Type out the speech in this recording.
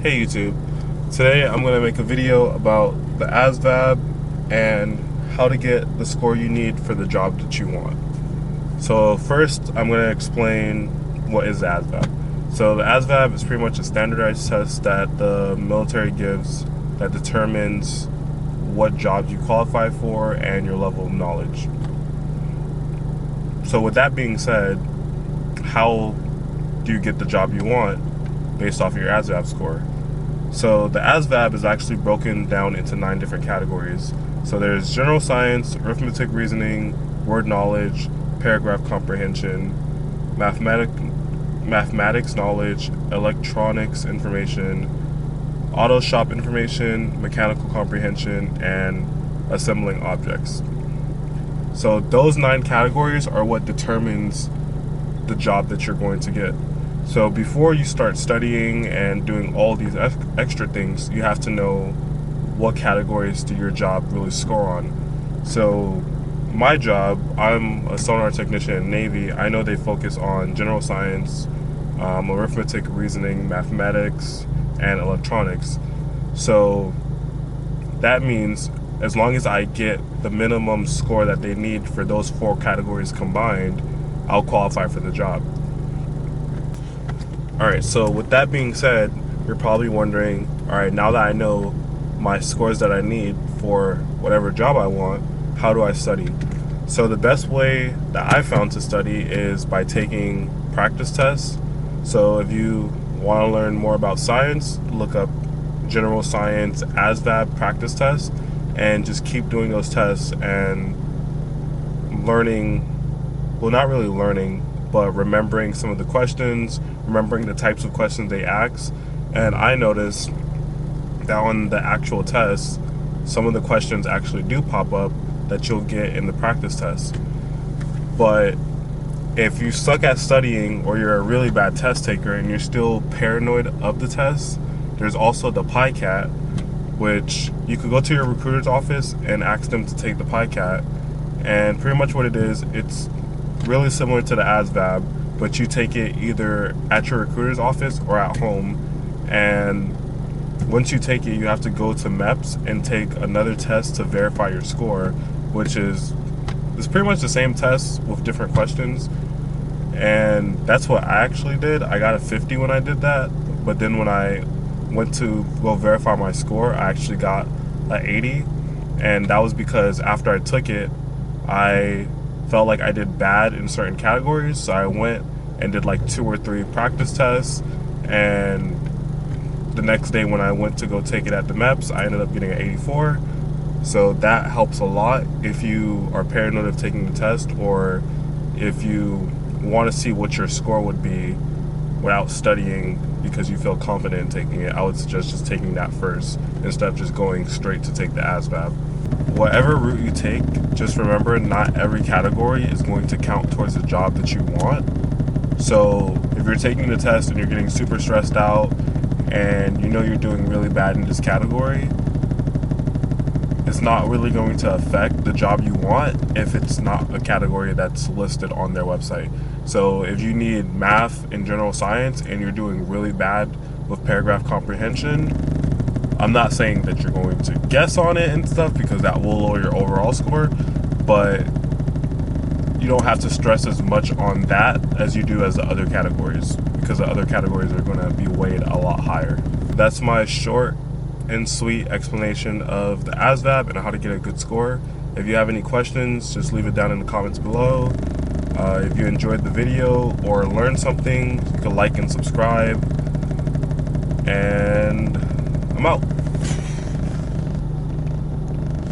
Hey YouTube, today I'm going to make a video about the ASVAB and how to get the score you need for the job that you want. So first I'm going to explain what is the ASVAB. So the ASVAB is pretty much a standardized test that the military gives that determines what jobs you qualify for and your level of knowledge. So with that being said, how do you get the job you want based off of your ASVAB score? So the ASVAB is actually broken down into 9 different categories. So there's general science, arithmetic reasoning, word knowledge, paragraph comprehension, mathematics knowledge, electronics information, auto shop information, mechanical comprehension, and assembling objects. So those 9 categories are what determines the job that you're going to get. So before you start studying and doing all these extra things, you have to know what categories do your job really score on. So my job, I'm a sonar technician in Navy. I know they focus on general science, arithmetic, reasoning, mathematics, and electronics. So that means as long as I get the minimum score that they need for those 4 categories combined, I'll qualify for the job. Alright, so with that being said, you're probably wondering, alright, now that I know my scores that I need for whatever job I want, how do I study? So the best way that I found to study is by taking practice tests. So if you want to learn more about science, look up general science ASVAB practice tests and just keep doing those tests and learning, well, not really learning, but remembering some of the questions, remembering the types of questions they ask. And I noticed that on the actual test, some of the questions actually do pop up that you'll get in the practice test. But if you suck at studying or you're a really bad test taker and you're still paranoid of the test, there's also the Pike, which you could go to your recruiter's office and ask them to take the Pike. And pretty much what it is, it's really similar to the ASVAB, but you take it either at your recruiter's office or at home. And once you take it, you have to go to MEPS and take another test to verify your score, which is pretty much the same test with different questions. And that's what I actually did. I got a 50 when I did that, but then when I went to go verify my score, I actually got an 80. And that was because after I took it, I felt like I did bad in certain categories, so I went and did like 2 or 3 practice tests, and the next day when I went to go take it at the MEPS, I ended up getting an 84. So that helps a lot if you are paranoid of taking the test, or if you want to see what your score would be without studying because you feel confident in taking it. I would suggest just taking that first instead of just going straight to take the ASVAB. Whatever route you take, just remember not every category is going to count towards the job that you want. So if you're taking the test and you're getting super stressed out and you know you're doing really bad in this category, it's not really going to affect the job you want if it's not a category that's listed on their website. So if you need math and general science and you're doing really bad with paragraph comprehension, I'm not saying that you're going to guess on it and stuff because that will lower your overall score, but you don't have to stress as much on that as you do as the other categories, because the other categories are going to be weighed a lot higher. That's my short and sweet explanation of the ASVAB and how to get a good score. If you have any questions, just leave it down in the comments below. If you enjoyed the video or learned something, you can like and subscribe. And I'm out.